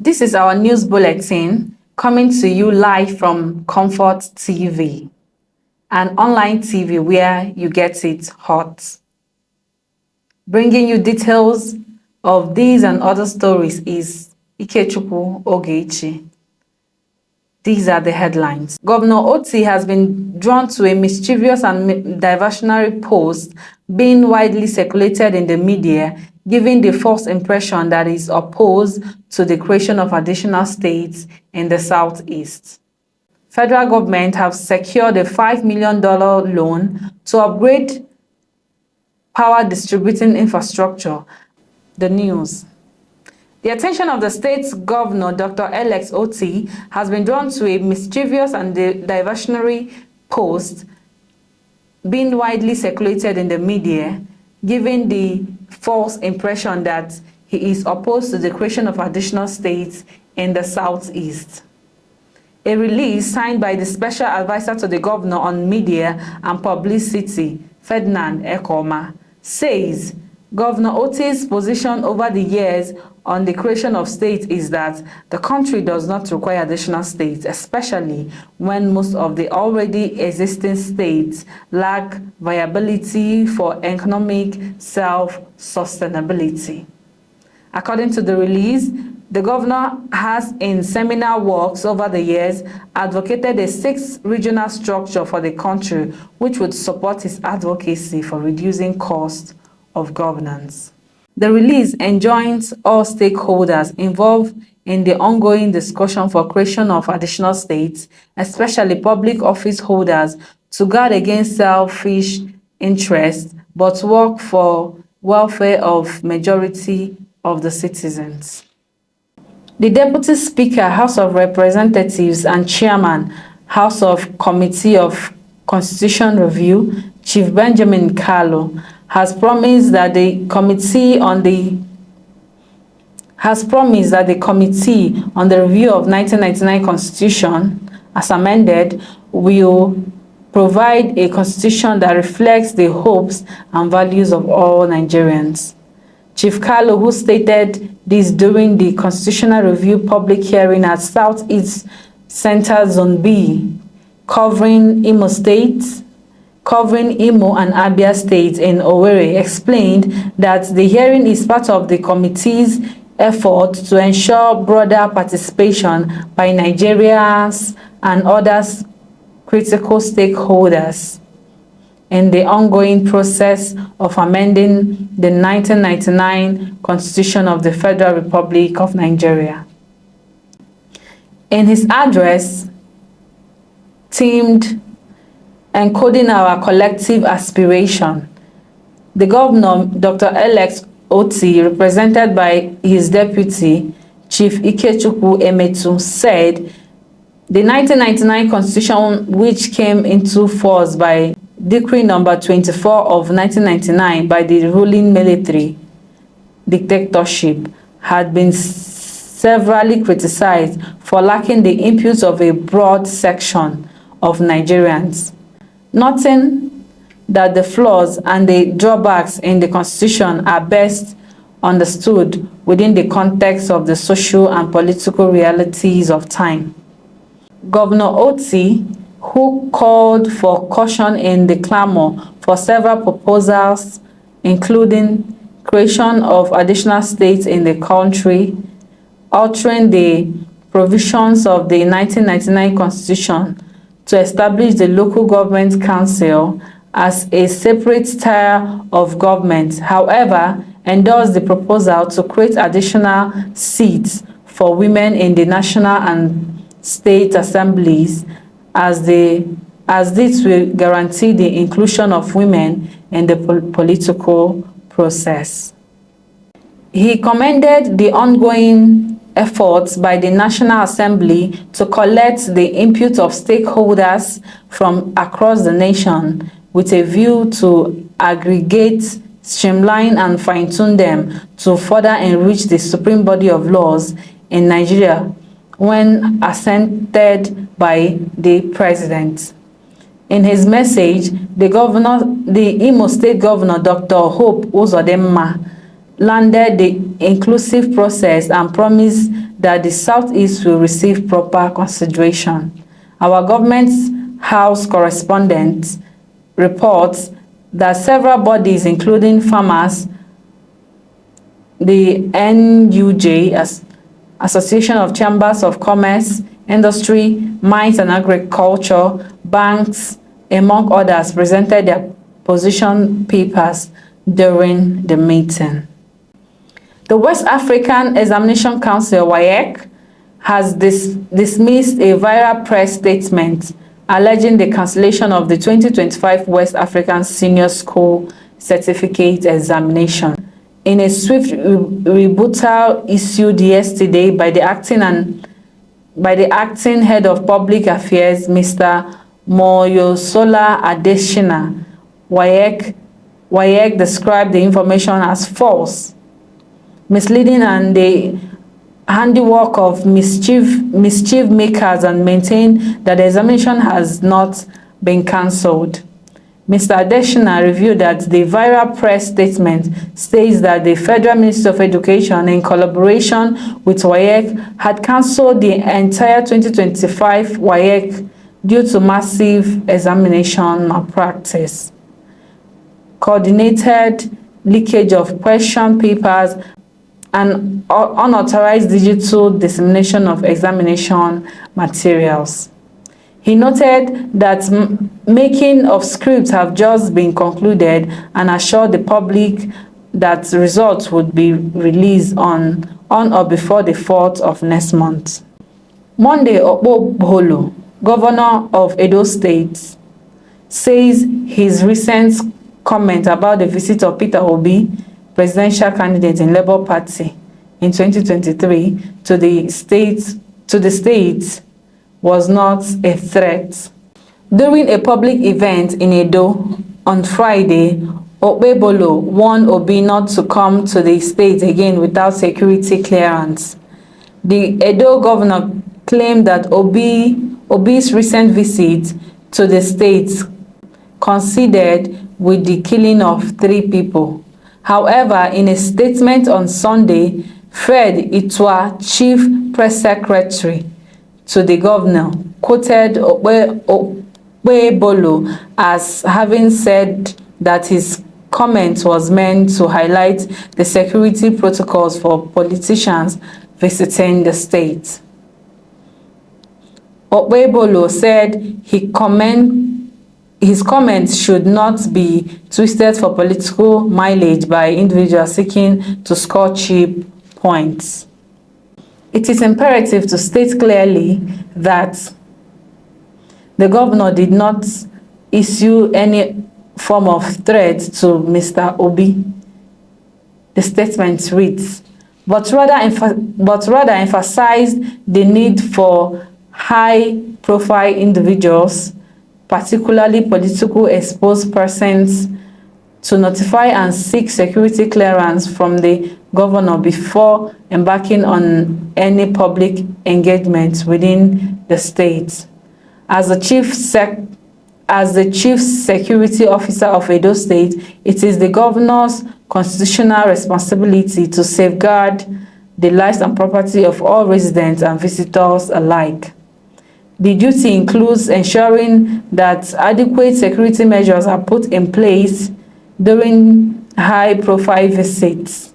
This is our news bulletin coming to you live from Comfort TV, an online TV where you get it hot. Bringing you details of these and other stories is Ikechukwu Ogechi. These are the headlines. Governor Otti has been drawn to a mischievous and diversionary post being widely circulated in the media, giving the false impression that he is opposed to the creation of additional states in the Southeast. Federal government have secured a $5 million loan to upgrade power distributing infrastructure. The news. The attention of the state's governor, Dr. Allex Otti, has been drawn to a mischievous and diversionary post being widely circulated in the media, giving the false impression that he is opposed to the creation of additional states in the Southeast. A release signed by the Special Advisor to the Governor on Media and Publicity, Ferdinand Ekoma, says Governor Otti's position over the years on the creation of states is that the country does not require additional states, especially when most of the already existing states lack viability for economic self-sustainability. According to the release, the governor has, in seminar works over the years, advocated a 6th regional structure for the country, which would support his advocacy for reducing costs of governance. The release enjoins all stakeholders involved in the ongoing discussion for creation of additional states, especially public office holders, to guard against selfish interests but work for welfare of majority of the citizens. The Deputy Speaker, House of Representatives and Chairman, House of Committee of Constitution Review, Chief Benjamin Kalu, has promised that the committee on the review of 1999 Constitution, as amended, will provide a constitution that reflects the hopes and values of all Nigerians. Chief Kalu, who stated this during the Constitutional Review public hearing at Southeast Center Zone B, covering Imo and Abia states in Owerri, explained that the hearing is part of the committee's effort to ensure broader participation by Nigerians and other critical stakeholders in the ongoing process of amending the 1999 Constitution of the Federal Republic of Nigeria. In his address, themed Encoding Our Collective Aspiration, the governor, Dr. Allex Otti, represented by his deputy, Chief Ikechukwu Emetu, said the 1999 Constitution, which came into force by Decree number 24 of 1999 by the ruling military dictatorship, had been severely criticized for lacking the input of a broad section of Nigerians. Noting that the flaws and the drawbacks in the Constitution are best understood within the context of the social and political realities of time. Governor Otti, who called for caution in the clamor for several proposals, including creation of additional states in the country, altering the provisions of the 1999 Constitution to establish the Local Government Council as a separate tier of government, however, endorsed the proposal to create additional seats for women in the national and state assemblies, as this will guarantee the inclusion of women in the political process. He commended the ongoing efforts by the National Assembly to collect the input of stakeholders from across the nation with a view to aggregate, streamline, and fine-tune them to further enrich the supreme body of laws in Nigeria when assented by the President. In his message, the Imo State Governor, Dr. Hope Uzodimma, landed the inclusive process and promised that the Southeast will receive proper consideration. Our government's House correspondent reports that several bodies, including farmers, the NUJ, Association of Chambers of Commerce, Industry, Mines and Agriculture, banks, among others, presented their position papers during the meeting. The West African Examination Council, WAEC, has dismissed a viral press statement alleging the cancellation of the 2025 West African Senior School Certificate Examination. In a swift rebuttal issued yesterday by the acting head of public affairs, Mr. Moyosola Adeshina, WAEC described the information as false, misleading, and the handiwork of mischief makers, and maintained that the examination has not been cancelled. Mr. Adeshina revealed that the viral press statement states that the Federal Ministry of Education, in collaboration with WAEC, had cancelled the entire 2025 WAEC due to massive examination malpractice, coordinated leakage of question papers, and unauthorized digital dissemination of examination materials. He noted that making of scripts have just been concluded and assured the public that results would be released on or before the 4th of next month. Monday, Okpebholo, governor of Edo State, says his recent comment about the visit of Peter Obi, presidential candidate in Labour Party in 2023, to the state was not a threat. During a public event in Edo on Friday, Okpebholo warned Obi not to come to the state again without security clearance. The Edo governor claimed that Obi's recent visit to the state coincided with the killing of 3 people. However, in a statement on Sunday, Fred Itwa, chief press secretary to the governor, quoted Okpebholo as having said that his comment was meant to highlight the security protocols for politicians visiting the state. Okpebholo said his comments should not be twisted for political mileage by individuals seeking to score cheap points. It is imperative to state clearly that the governor did not issue any form of threat to Mr. Obi, the statement reads, but rather emphasized the need for high-profile individuals, particularly politically exposed persons, to notify and seek security clearance from the governor before embarking on any public engagement within the state. As the chief security officer of Edo State, it is the governor's constitutional responsibility to safeguard the lives and property of all residents and visitors alike. The duty includes ensuring that adequate security measures are put in place during high-profile visits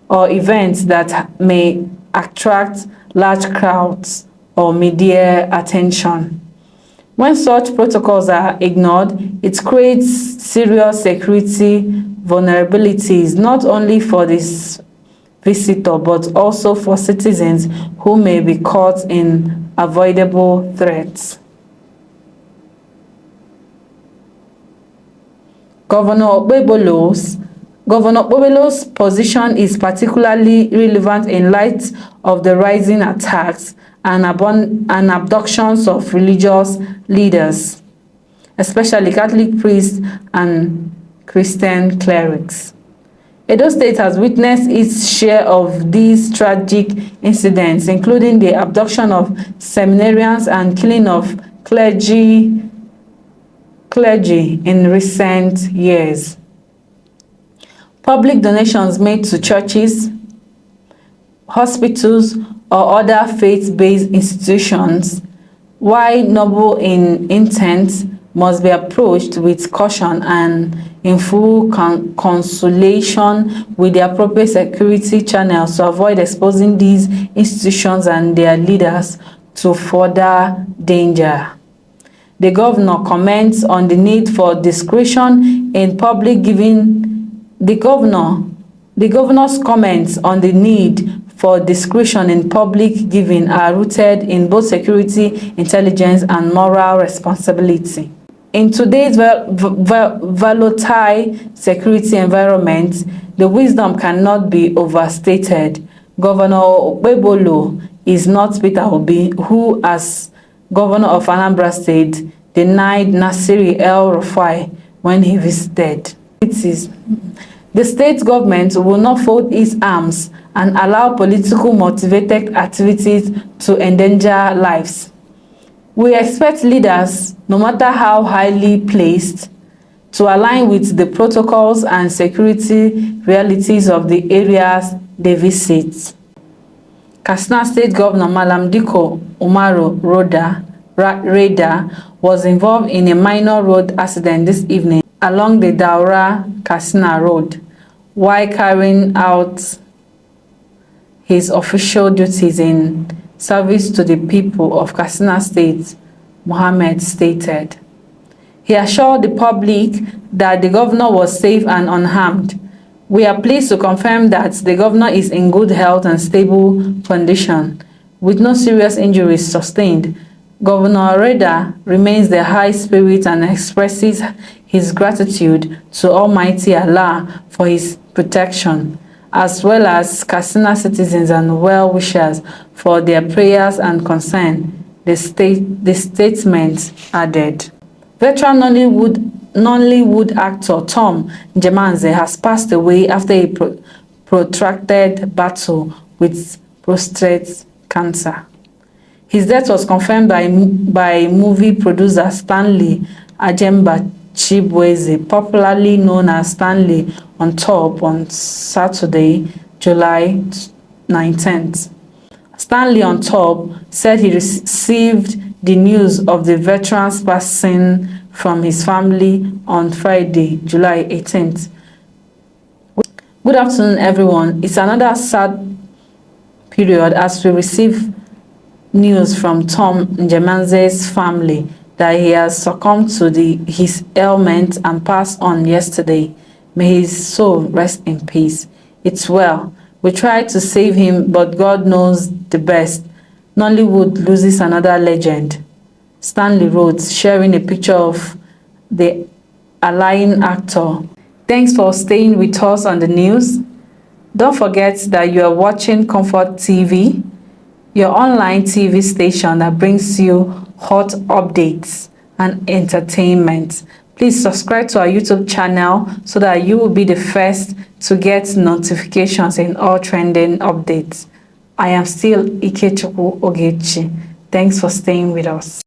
or events that may attract large crowds or media attention. When such protocols are ignored, it creates serious security vulnerabilities not only for this visitor but also for citizens who may be caught in avoidable threats. Governor Okpebholo's position is particularly relevant in light of the rising attacks and abductions of religious leaders, especially Catholic priests and Christian clerics. Edo State has witnessed its share of these tragic incidents, including the abduction of seminarians and killing of clergy in recent years. Public donations made to churches, hospitals, or other faith-based institutions, while noble in intent, must be approached with caution and in full consultation with the appropriate security channels to avoid exposing these institutions and their leaders to further danger. The governor comments on the need for discretion in public giving. The governor's comments on the need for discretion in public giving are rooted in both security, intelligence, and moral responsibility. In today's volatile security environment, the wisdom cannot be overstated. Governor Okpebholo is not Peter Obi, who, as governor of Anambra State, denied Nasir El-Rufai when he visited. The state government will not fold its arms and allow political motivated activities to endanger lives. We expect leaders, no matter how highly placed, to align with the protocols and security realities of the areas they visit. Katsina State Governor Malam Dikko Umaru Reda was involved in a minor road accident this evening along the Daura-Katsina Road while carrying out his official duties in service to the people of Katsina State, Mohammed stated. He assured the public that the governor was safe and unharmed. We are pleased to confirm that the governor is in good health and stable condition, with no serious injuries sustained. Governor Reda remains the high spirit and expresses his gratitude to Almighty Allah for his protection, as well as Katsina citizens and well-wishers for their prayers and concern, the statement added. Veteran Nollywood actor Tom Njemanze has passed away after a protracted battle with prostate cancer. His death was confirmed by movie producer Stanley Ajemba Chibweze, popularly known as Stanley on Top, on Saturday, July 19th. Stanley on Top said he received the news of the veteran's passing from his family on Friday, July 18th. Good afternoon, everyone. It's another sad period as we receive news from Tom Njemanze's family that he has succumbed to his ailment and passed on yesterday. May his soul rest in peace. It's well. We tried to save him, but God knows the best. Nollywood loses another legend. Stanley wrote, sharing a picture of the allying actor. Thanks for staying with us on the news. Don't forget that you are watching Comfort TV, your online TV station that brings you hot updates and entertainment. Please subscribe to our YouTube channel so that you will be the first to get notifications in all trending updates. I am still Ikechukwu Ogechi. Thanks for staying with us.